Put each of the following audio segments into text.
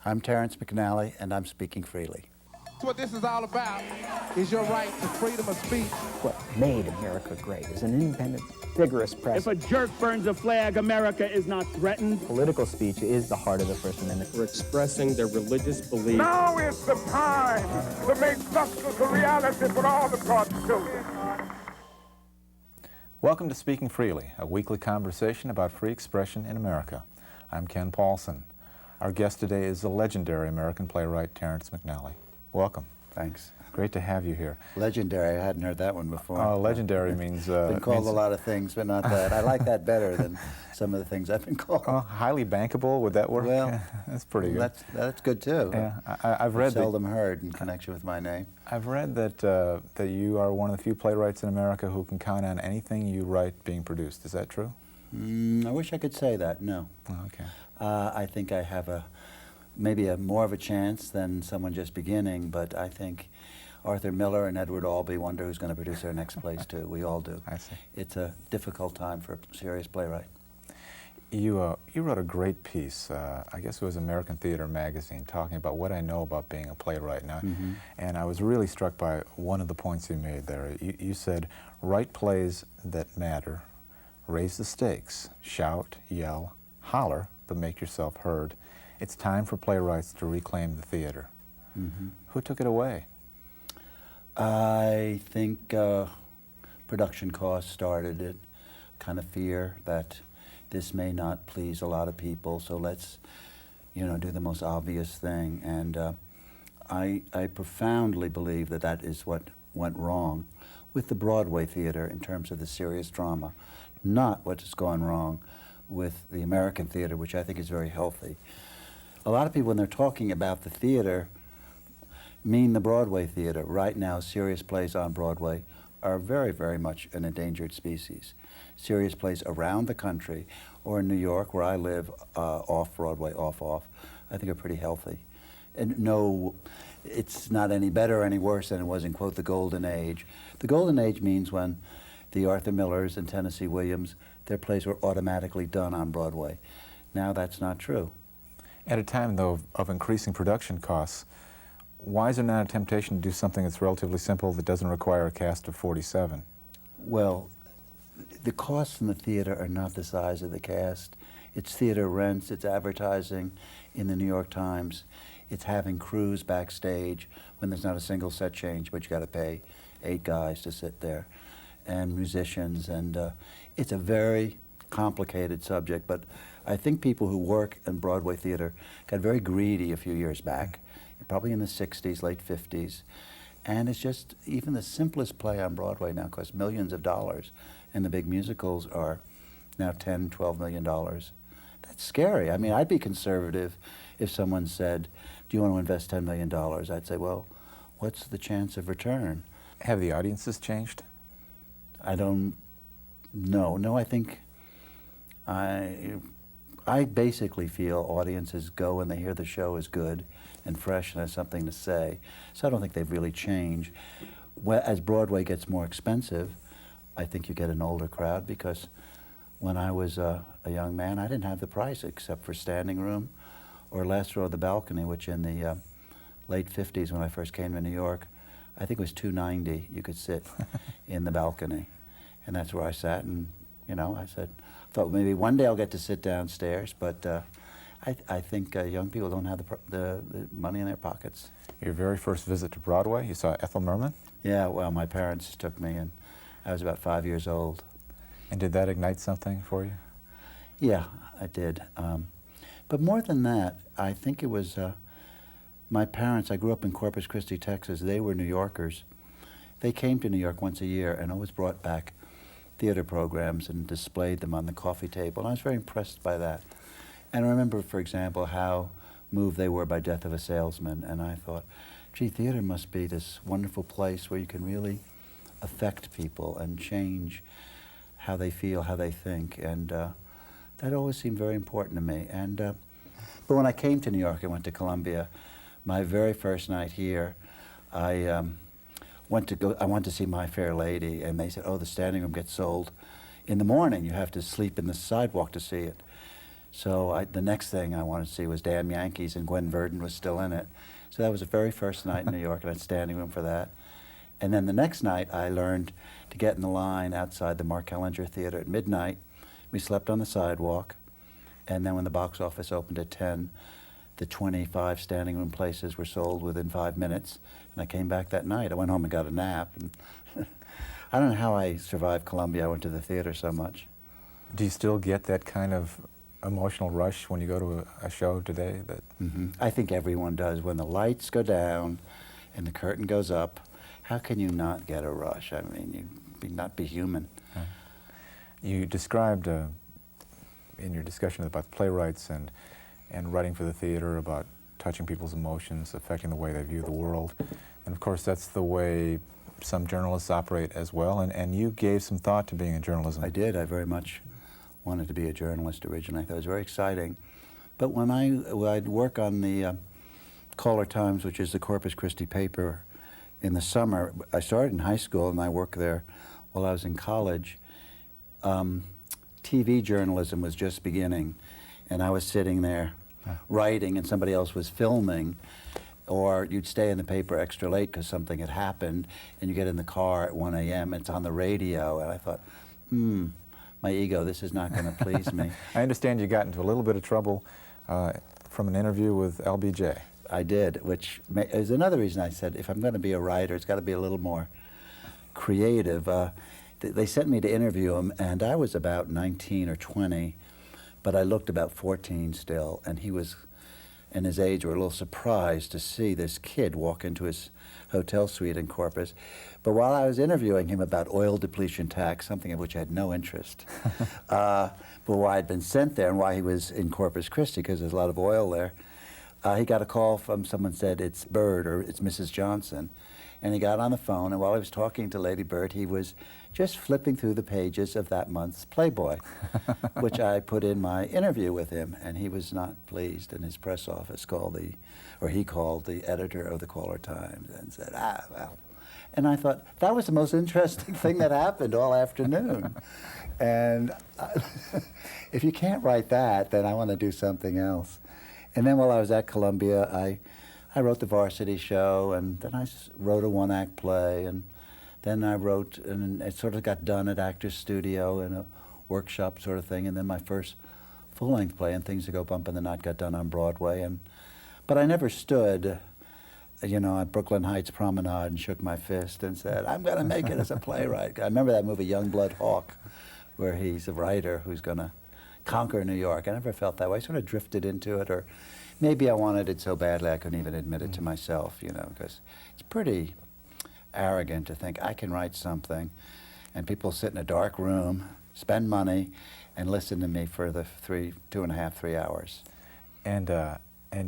I'm Terrence McNally, and I'm speaking freely. What this is all about is your right to freedom of speech. What made America great is an independent, vigorous press. If a jerk burns a flag, America is not threatened. Political speech is the heart of the First Amendment. For expressing their religious beliefs. Now is the time to make justice a reality for all the God's children. Welcome to Speaking Freely, a weekly conversation about free expression in America. I'm Ken Paulson. Our guest today is the legendary American playwright Terrence McNally. Welcome. Thanks. Great to have you here. Legendary, I hadn't heard that one before. Oh, legendary means... been called a lot of things, but not that. I like that better than some of the things I've been called. Highly bankable, would that work? Well, that's pretty good. That's good too. Yeah, I've read seldom heard in connection with my name. I've read that you are one of the few playwrights in America who can count on anything you write being produced. Is that true? I wish I could say that. No. Oh, okay. I think I have maybe more of a chance than someone just beginning, but I think Arthur Miller and Edward Albee wonder who's going to produce their next plays too. We all do. I see. It's a difficult time for a serious playwright. You wrote a great piece, I guess it was American Theater Magazine, talking about what I know about being a playwright now. And I was really struck by one of the points you made there. You said, write plays that matter, raise the stakes, shout, yell, holler, but make yourself heard. It's time for playwrights to reclaim the theater. Who took it away? I think production costs started it, kind of fear that this may not please a lot of people, so let's, do the most obvious thing. And I profoundly believe that that is what went wrong with the Broadway theater in terms of the serious drama, not what has gone wrong with the American theater, which I think is very healthy. A lot of people, when they're talking about the theater, mean the Broadway theater. Right now, serious plays on Broadway are very, very much an endangered species. Serious plays around the country, or in New York, where I live, off-Broadway, off, I think are pretty healthy. And no, it's not any better or any worse than it was in, quote, the Golden Age. The Golden Age means when the Arthur Millers and Tennessee Williams, their plays were automatically done on Broadway. Now that's not true. At a time, though, of increasing production costs, why is there not a temptation to do something that's relatively simple that doesn't require a cast of 47? Well, the costs in the theater are not the size of the cast. It's theater rents, it's advertising in the New York Times, it's having crews backstage when there's not a single set change, but you got to pay 8 guys to sit there, and musicians, and it's a very complicated subject, but I think people who work in Broadway theater got very greedy a few years back, probably in the 60s, late 50s, and it's just, even the simplest play on Broadway now costs millions of dollars, and the big musicals are now $10, $12 million. That's scary. I mean, I'd be conservative if someone said, do you want to invest $10 million? I'd say, well, what's the chance of return? Have the audiences changed? I don't know. No, I think I basically feel audiences go when they hear the show is good and fresh and has something to say. So I don't think they've really changed. As Broadway gets more expensive, I think you get an older crowd, because when I was a young man, I didn't have the price except for standing room or last row of the balcony, which in the late 50s when I first came to New York, I think it was $2.90 you could sit in the balcony. And that's where I sat, and I thought maybe one day I'll get to sit downstairs, but I think young people don't have the money in their pockets. Your very first visit to Broadway, you saw Ethel Merman? Yeah, well, my parents took me, and I was about 5 years old. And did that ignite something for you? Yeah, I did. But more than that, I think it was my parents. I grew up in Corpus Christi, Texas. They were New Yorkers. They came to New York once a year and always brought back theater programs and displayed them on the coffee table. And I was very impressed by that. And I remember, for example, how moved they were by Death of a Salesman. And I thought, gee, theater must be this wonderful place where you can really affect people and change how they feel, how they think. And that always seemed very important to me. And but when I came to New York, I went to Columbia. My very first night here, I wanted to see My Fair Lady, and they said, oh, the standing room gets sold in the morning. You have to sleep in the sidewalk to see it. So the next thing I wanted to see was Damn Yankees, and Gwen Verdon was still in it. So that was the very first night in New York, and I had standing room for that. And then the next night, I learned to get in the line outside the Mark Hellinger Theater at midnight. We slept on the sidewalk, and then when the box office opened at 10, the 25 standing room places were sold within 5 minutes. And I came back that night. I went home and got a nap. And I don't know how I survived Columbia. I went to the theater so much. Do you still get that kind of emotional rush when you go to a show today? I think everyone does. When the lights go down and the curtain goes up, how can you not get a rush? I mean, not be human. You described in your discussion about playwrights and writing for the theater about touching people's emotions, affecting the way they view the world. And of course, that's the way some journalists operate as well. And you gave some thought to being in journalism. I did. I very much wanted to be a journalist originally. I thought it was very exciting. But when I'd work on the Caller Times, which is the Corpus Christi paper, in the summer, I started in high school and I worked there while I was in college. TV journalism was just beginning, and I was sitting there writing and somebody else was filming, or you'd stay in the paper extra late because something had happened, and you get in the car at 1 a.m. it's on the radio, and I thought, my ego, this is not going to please me. I understand you got into a little bit of trouble from an interview with LBJ. I did, which is another reason I said, if I'm going to be a writer, it's got to be a little more creative. They sent me to interview him, and I was about 19 or 20, but I looked about 14 still, and he was, and his age were a little surprised to see this kid walk into his hotel suite in Corpus. But while I was interviewing him about oil depletion tax, something of which I had no interest, but why I'd been sent there and why he was in Corpus Christi, because there's a lot of oil there, he got a call from someone said, it's Bird, or it's Mrs. Johnson. And he got on the phone, and while he was talking to Lady Bird, he was just flipping through the pages of that month's Playboy, which I put in my interview with him, and he was not pleased. And his press office he called the editor of the Caller Times and said, well. And I thought, that was the most interesting thing that happened all afternoon. And if you can't write that, then I want to do something else. And then while I was at Columbia, I wrote the Varsity Show, and then I wrote a one-act play, and then I wrote, and it sort of got done at Actors Studio in a workshop sort of thing, and then my first full-length play, And Things That Go Bump in the Night, got done on Broadway. But I never stood, at Brooklyn Heights Promenade and shook my fist and said, I'm going to make it as a playwright. I remember that movie, Youngblood Hawk, where he's a writer who's going to conquer New York. I never felt that way. I sort of drifted into it, or maybe I wanted it so badly I couldn't even admit it to myself, because it's pretty arrogant to think I can write something and people sit in a dark room, spend money, and listen to me for the 2.5, 3 hours. And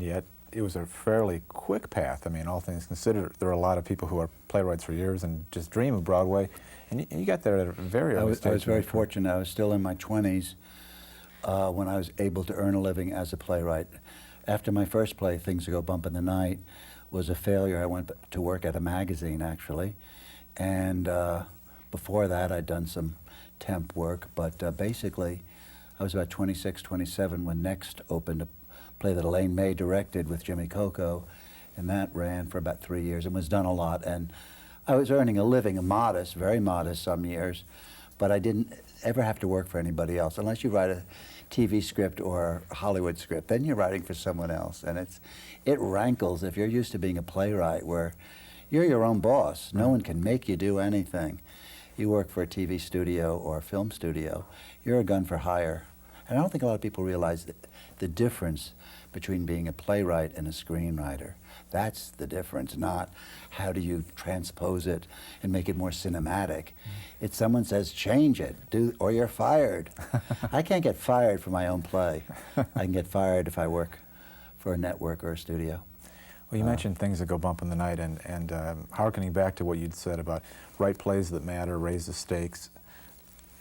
yet it was a fairly quick path. I mean, all things considered, there are a lot of people who are playwrights for years and just dream of Broadway, and you got there at a very early stage. I was very fortunate. I was still in my 20s when I was able to earn a living as a playwright. After my first play, Things That Go Bump in the Night, was a failure, I went to work at a magazine, actually. And before that, I'd done some temp work. But basically, I was about 26, 27 when Next opened a play that Elaine May directed with Jimmy Coco. And that ran for about 3 years and was done a lot. And I was earning a living, modest, very modest some years. But I didn't ever have to work for anybody else, unless you write a TV script or a Hollywood script. Then you're writing for someone else, and it rankles if you're used to being a playwright where you're your own boss. No one can make you do anything. You work for a TV studio or a film studio, you're a gun for hire. And I don't think a lot of people realize the difference between being a playwright and a screenwriter. That's the difference, not how do you transpose it and make it more cinematic. It's someone says, change it, or you're fired. I can't get fired for my own play. I can get fired if I work for a network or a studio. Well, you mentioned Things That Go Bump in the Night, and hearkening back to what you'd said about write plays that matter, raise the stakes.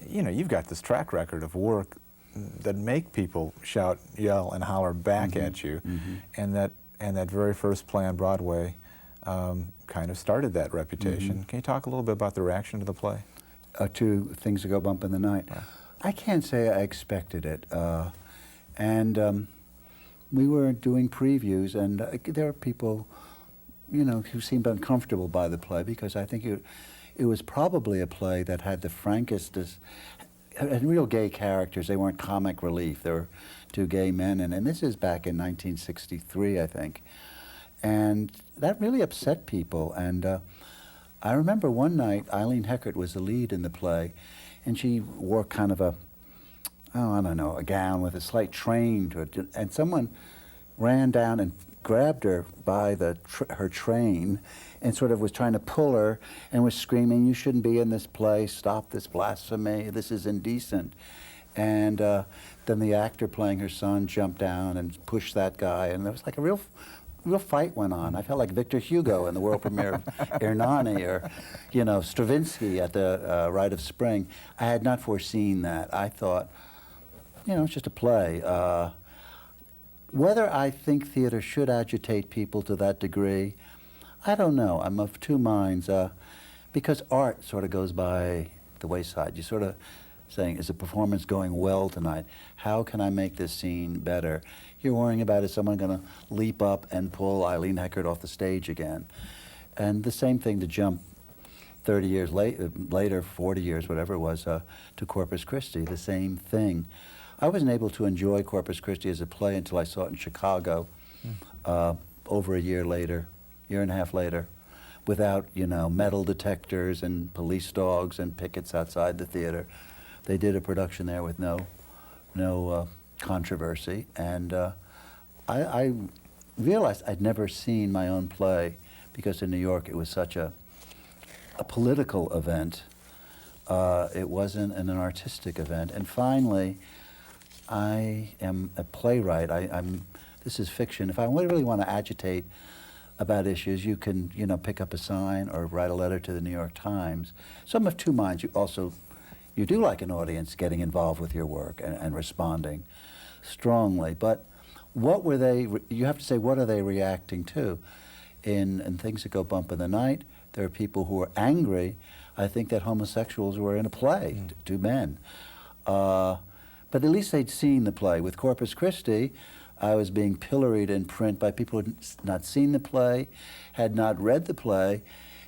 You've got this track record of work that make people shout, yell, and holler back at you, and that very first play on Broadway kind of started that reputation. Can you talk a little bit about the reaction to the play? To Things That Go Bump in the Night. Yeah. I can't say I expected it. And we were doing previews, and there were people, you know, who seemed uncomfortable by the play because I think it was probably a play that had the frankest, had real gay characters. They weren't comic relief. There were two gay men, and this is back in 1963, I think. And that really upset people. And I remember one night, Eileen Heckert was the lead in the play, and she wore kind of a, oh, I don't know, a gown with a slight train to it. And someone ran down and grabbed her by her train and sort of was trying to pull her and was screaming, "You shouldn't be in this play, stop this blasphemy, this is indecent." And then the actor playing her son jumped down and pushed that guy, and there was like a real fight went on. I felt like Victor Hugo in the world premiere of Hernani, or, you know, Stravinsky at the Rite of Spring. I had not foreseen that. I thought, you know, it's just a play. Whether I think theater should agitate people to that degree, I don't know. I'm of two minds, because art sort of goes by the wayside. You sort of saying, is the performance going well tonight? How can I make this scene better? You're worrying about, is someone going to leap up and pull Eileen Heckert off the stage again? And the same thing to jump 30 years later, 40 years, whatever it was, to Corpus Christi, the same thing. I wasn't able to enjoy Corpus Christi as a play until I saw it in Chicago over a year later, year and a half later, without, you know, metal detectors and police dogs and pickets outside the theater. They did a production there with no controversy, and I realized I'd never seen my own play because in New York it was such a political event. It wasn't an artistic event. And finally, I am a playwright. This is fiction. If I really want to agitate about issues, you can, you know, pick up a sign or write a letter to the New York Times. So I'm of two minds. You do like an audience getting involved with your work and responding strongly, but what were they, you have to say, what are they reacting to? In Things That Go Bump in the Night, there are people who are angry, I think, that homosexuals were in a play, two men. But at least they'd seen the play. With Corpus Christi, I was being pilloried in print by people who had not seen the play, had not read the play,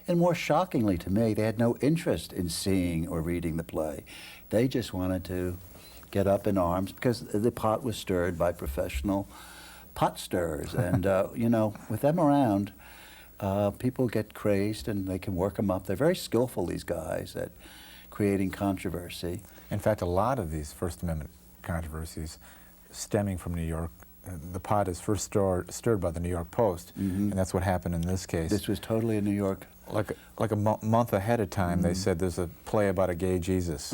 and more shockingly to me, they had no interest in seeing or reading the play. They just wanted to get up in arms because the pot was stirred by professional pot stirrers. And, you know, with them around, people get crazed and they can work them up. They're very skillful, these guys, at creating controversy. In fact, a lot of these First Amendment controversies stemming from New York, the pot is first stirred by the New York Post, and that's what happened in this case. This was totally a New York. Like a month ahead of time, they said there's a play about a gay Jesus.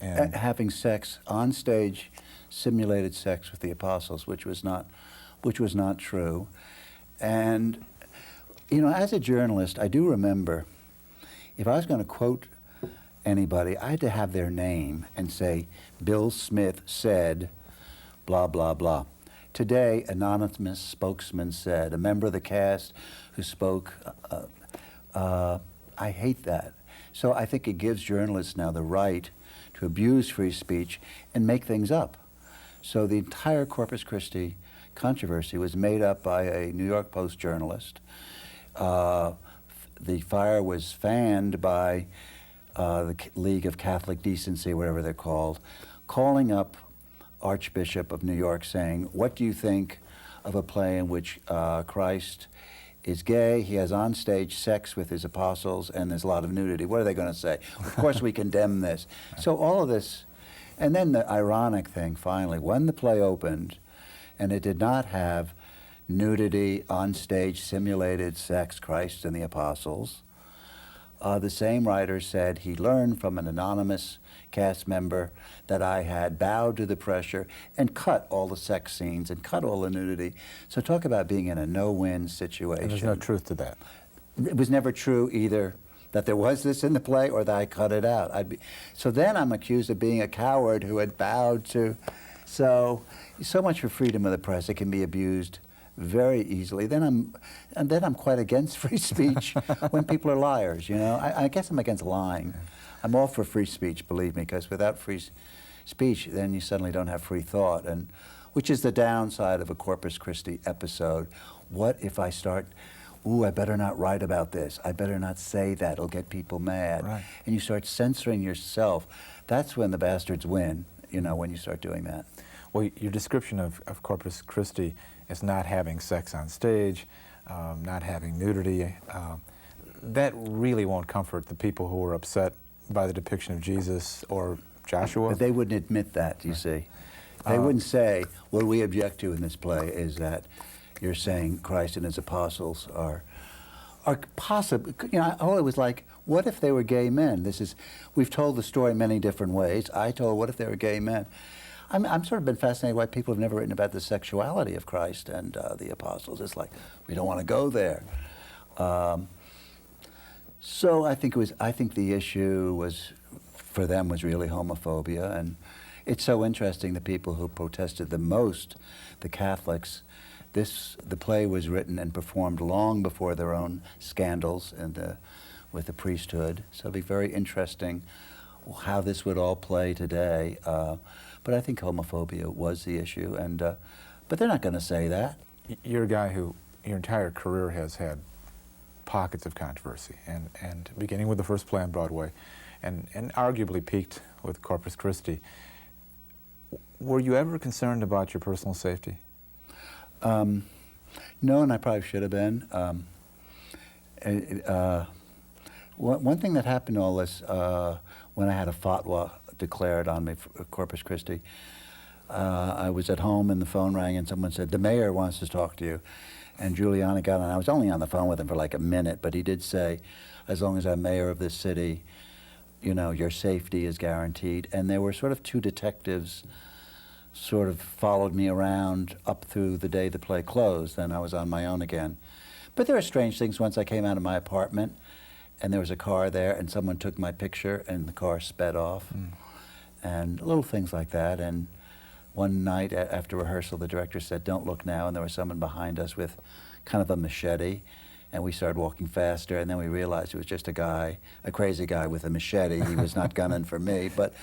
And having sex on stage, simulated sex with the apostles, which was not true. And, you know, as a journalist, I do remember, if I was going to quote anybody, I had to have their name and say, Bill Smith said, blah, blah, blah. Today, anonymous spokesman said, a member of the cast who spoke, I hate that. So I think it gives journalists now the right to abuse free speech and make things up. So the entire Corpus Christi controversy was made up by a New York Post journalist. The fire was fanned by the League of Catholic Decency, whatever they're called, calling up Archbishop of New York saying, what do you think of a play in which Christ is gay, he has on stage sex with his apostles, and there's a lot of nudity? What are they going to say? Of course we condemn this. So all of this, and then the ironic thing finally, when the play opened and it did not have nudity, on stage simulated sex, Christ and the apostles, the same writer said he learned from an anonymous cast member that I had bowed to the pressure and cut all the sex scenes and cut all the nudity. So talk about being in a no-win situation. there's no truth to that. It was never true either that there was this in the play or that I cut it out. So then I'm accused of being a coward who had bowed to. So much for freedom of the press. It can be abused very easily. Then I'm quite against free speech when people are liars, you know. I guess I'm against lying. I'm all for free speech, believe me, because without free speech, then you suddenly don't have free thought. And which is the downside of a Corpus Christi episode. What if I start, ooh, I better not write about this. I better not say that. It'll get people mad. Right. And you start censoring yourself. That's when the bastards win, you know, when you start doing that. Well, your description of Corpus Christi is not having sex on stage, not having nudity. That really won't comfort the people who are upset by the depiction of Jesus or Joshua. But they wouldn't admit that, you see. They wouldn't say, what we object to in this play is that you're saying Christ and his apostles are possible. You know, oh, it was like, what if they were gay men? We've told the story many different ways. I told, what if they were gay men? I'm sort of been fascinated why people have never written about the sexuality of Christ and the apostles. It's like, we don't want to go there. So I think the issue was, for them, was really homophobia. And it's so interesting, the people who protested the most, the Catholics, the play was written and performed long before their own scandals and with the priesthood. So it'll be very interesting how this would all play today. But I think homophobia was the issue, and but they're not going to say that. You're a guy who your entire career has had pockets of controversy, and beginning with the first play on Broadway, and arguably peaked with Corpus Christi. Were you ever concerned about your personal safety? No, and I probably should have been. One thing that happened to all this, when I had a fatwa declared on me for Corpus Christi, I was at home and the phone rang and someone said, the mayor wants to talk to you. And Giuliani got on. I was only on the phone with him for like a minute, but he did say, as long as I'm mayor of this city, you know, your safety is guaranteed. And there were sort of two detectives sort of followed me around up through the day the play closed. Then I was on my own again. But there were strange things. Once I came out of my apartment and there was a car there and someone took my picture and the car sped off. And little things like that. And one night after rehearsal, the director said, don't look now. And there was someone behind us with kind of a machete. And we started walking faster, and then we realized it was just a crazy guy with a machete. He was not gunning for me. But,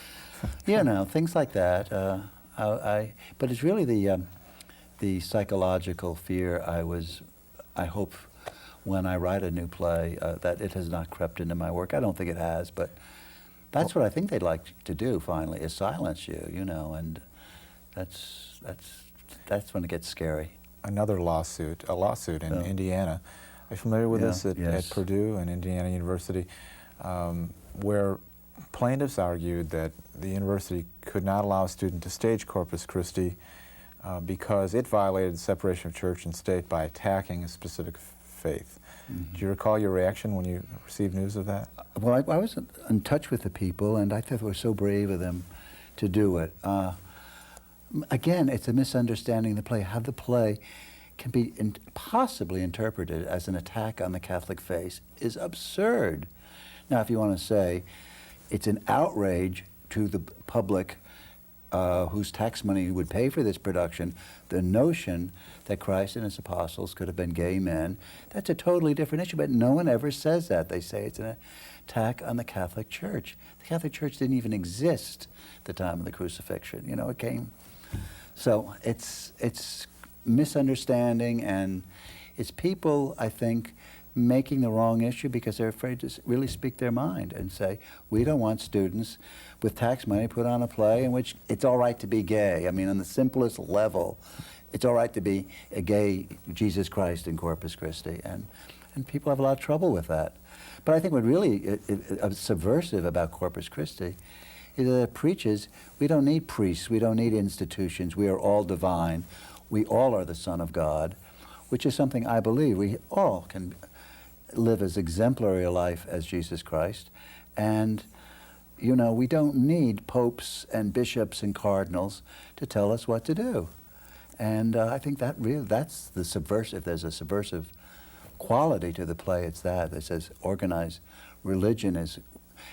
you know, things like that. But it's really the psychological fear I hope when I write a new play that it has not crept into my work. I don't think it has, but that's what I think they'd like to do finally, is silence you, you know, and that's when it gets scary. Another lawsuit, in Indiana. Are you familiar with this at Purdue and Indiana University, where plaintiffs argued that the university could not allow a student to stage Corpus Christi because it violated the separation of church and state by attacking a specific faith. Do you recall your reaction when you received news of that? Well, I was in touch with the people, and I thought it was so brave of them to do it. Again, it's a misunderstanding of the play. How the play can be possibly interpreted as an attack on the Catholic faith is absurd. Now, if you want to say it's an outrage to the public whose tax money would pay for this production, the notion that Christ and his apostles could have been gay men, that's a totally different issue, but no one ever says that. They say it's an attack on the Catholic Church. The Catholic Church didn't even exist at the time of the crucifixion. You know, it came. So it's misunderstanding, and it's people, I think, making the wrong issue because they're afraid to really speak their mind and say, we don't want students with tax money put on a play in which it's all right to be gay. I mean, on the simplest level, it's all right to be a gay Jesus Christ in Corpus Christi, and people have a lot of trouble with that. But I think what really subversive about Corpus Christi is that it preaches, we don't need priests, we don't need institutions, we are all divine. We all are the Son of God, which is something I believe we all can live as exemplary a life as Jesus Christ. And, you know, we don't need popes and bishops and cardinals to tell us what to do. And I think that's the subversive. There's a subversive quality to the play. It's that says organized religion is,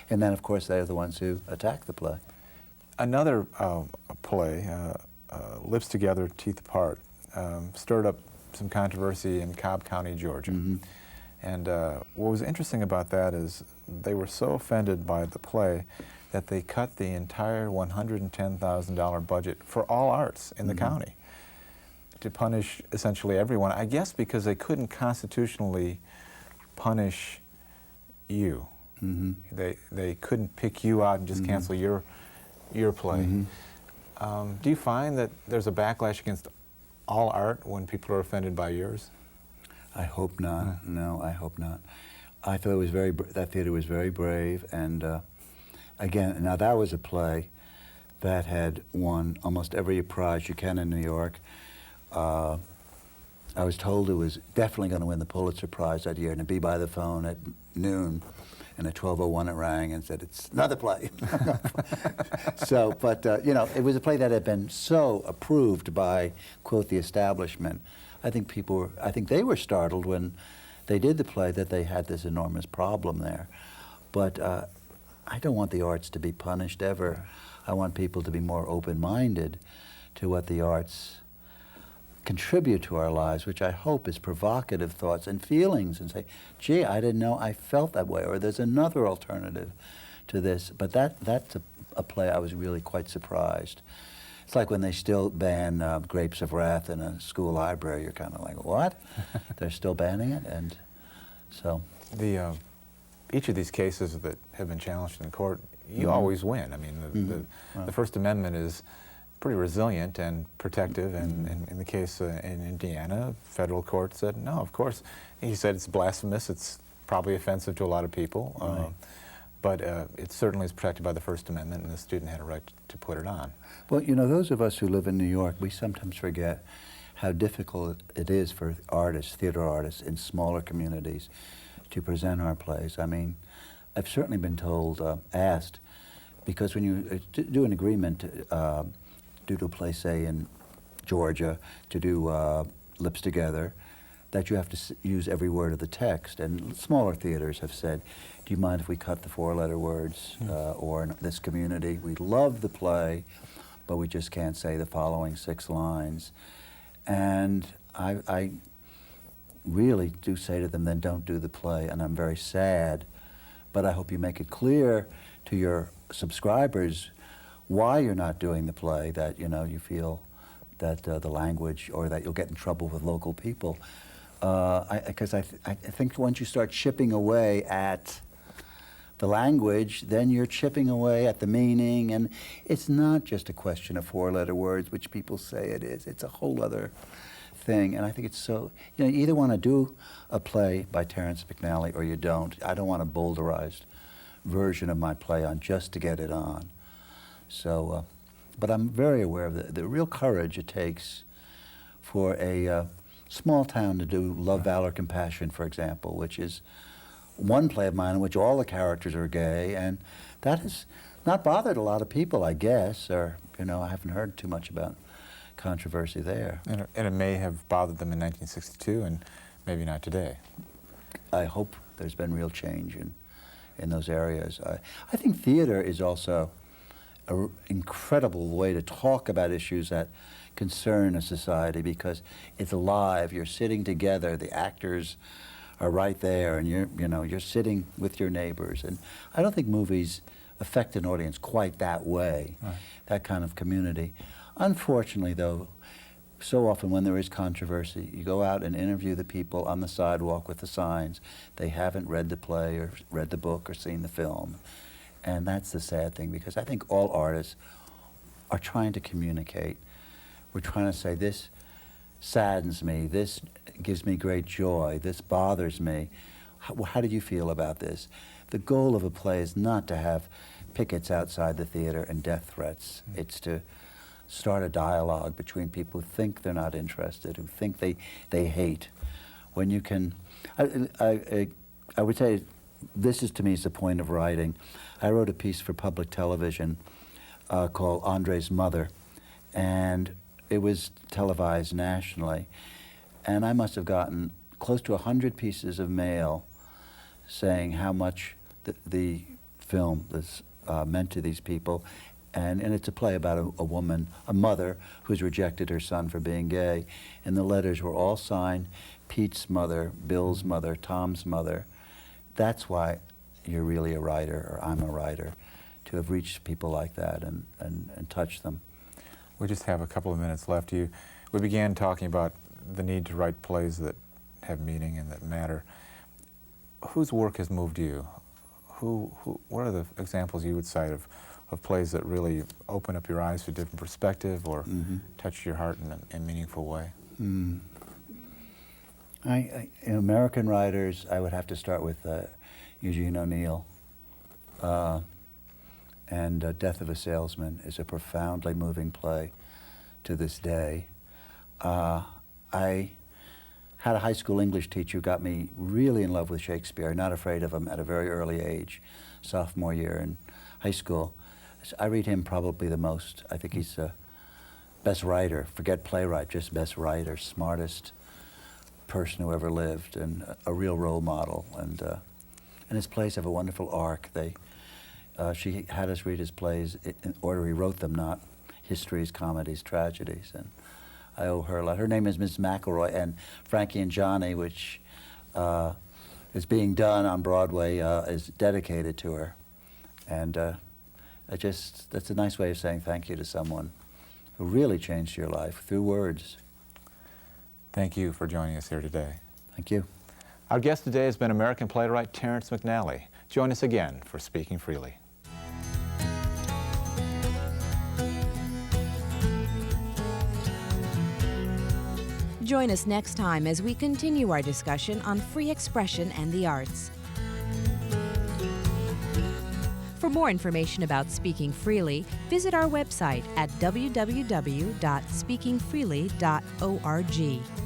and then of course they're the ones who attack the play. Another Play, Lips Together, Teeth Apart, stirred up some controversy in Cobb County, Georgia. And what was interesting about that is they were so offended by the play that they cut the entire $110,000 budget for all arts in the county. to punish essentially everyone, I guess because they couldn't constitutionally punish you. They couldn't pick you out and just cancel your play. Do you find that there's a backlash against all art when people are offended by yours? I hope not. No, I hope not. I thought it was that theater was very brave, and again, now that was a play that had won almost every prize you can in New York. I was told it was definitely going to win the Pulitzer Prize that year, and to be by the phone at noon, and at 12:01 it rang and said, "It's another play." So, but you know, it was a play that had been so approved by, quote, the establishment. I think they were startled when they did the play that they had this enormous problem there. But I don't want the arts to be punished ever. I want people to be more open-minded to what the arts contribute to our lives, which I hope is provocative thoughts and feelings, and say, gee, I didn't know I felt that way, or there's another alternative to this. But that's a play I was really quite surprised. It's like when they still ban Grapes of Wrath in a school library. You're kind of like, what? They're still banning it? And so... Each of these cases that have been challenged in court, you always win. I mean, the First Amendment is pretty resilient and protective, and in the case in Indiana, federal court said, no, of course. He said it's blasphemous, it's probably offensive to a lot of people, but it certainly is protected by the First Amendment, and the student had a right to put it on. Well, you know, those of us who live in New York, we sometimes forget how difficult it is for artists, theater artists in smaller communities to present our plays. I mean, I've certainly been told, asked, because when you do an agreement due to a play, say in Georgia, to do Lips Together, that you have to use every word of the text. And smaller theaters have said, do you mind if we cut the 4-letter words? Or in this community, we love the play, but we just can't say the following 6 lines. And I really do say to them, then don't do the play, and I'm very sad. But I hope you make it clear to your subscribers why you're not doing the play, that, you know, you feel that the language, or that you'll get in trouble with local people. Because I think once you start chipping away at the language, then you're chipping away at the meaning, and it's not just a question of 4-letter words, which people say it is. It's a whole other thing, and I think it's so, you know, you either want to do a play by Terrence McNally or you don't. I don't want a boulderized version of my play on just to get it on. So, but I'm very aware of the real courage it takes for a small town to do Love, Valor, Compassion, for example, which is one play of mine in which all the characters are gay, and that has not bothered a lot of people, I guess, or, you know, I haven't heard too much about controversy there. And it may have bothered them in 1962, and maybe not today. I hope there's been real change in those areas. I think theater is also an incredible way to talk about issues that concern a society, because it's alive. You're sitting together, the actors are right there, and you're sitting with your neighbors. And I don't think movies affect an audience quite that way, that kind of community. Unfortunately, though, so often when there is controversy, you go out and interview the people on the sidewalk with the signs. They haven't read the play or read the book or seen the film. And that's the sad thing, because I think all artists are trying to communicate. We're trying to say, this saddens me, this gives me great joy, this bothers me. How do you feel about this? The goal of a play is not to have pickets outside the theater and death threats. It's to start a dialogue between people who think they're not interested, who think they hate. When you can, I would say, this is, to me, is the point of writing. I wrote a piece for public television called Andre's Mother, and it was televised nationally. And I must have gotten close to 100 pieces of mail saying how much the film meant to these people. And it's a play about a woman, a mother, who's rejected her son for being gay. And the letters were all signed Pete's mother, Bill's mother, Tom's mother. That's why you're really a writer, or I'm a writer, to have reached people like that and touched them. We just have a couple of minutes left. we began talking about the need to write plays that have meaning and that matter. Whose work has moved you? What are the examples you would cite of plays that really open up your eyes to a different perspective or touch your heart in a meaningful way? In American writers, I would have to start with Eugene O'Neill. And Death of a Salesman is a profoundly moving play to this day. I had a high school English teacher who got me really in love with Shakespeare, not afraid of him at a very early age, sophomore year in high school. So I read him probably the most. I think he's the best writer, forget playwright, just best writer, smartest person who ever lived, and a real role model. And his plays have a wonderful arc. She had us read his plays in order he wrote them, not histories, comedies, tragedies, and I owe her a lot. Her name is Miss McElroy, and Frankie and Johnny, which is being done on Broadway, is dedicated to her. And that's a nice way of saying thank you to someone who really changed your life through words. Thank you for joining us here today. Thank you. Our guest today has been American playwright Terrence McNally. Join us again for Speaking Freely. Join us next time as we continue our discussion on free expression and the arts. For more information about Speaking Freely, visit our website at www.speakingfreely.org.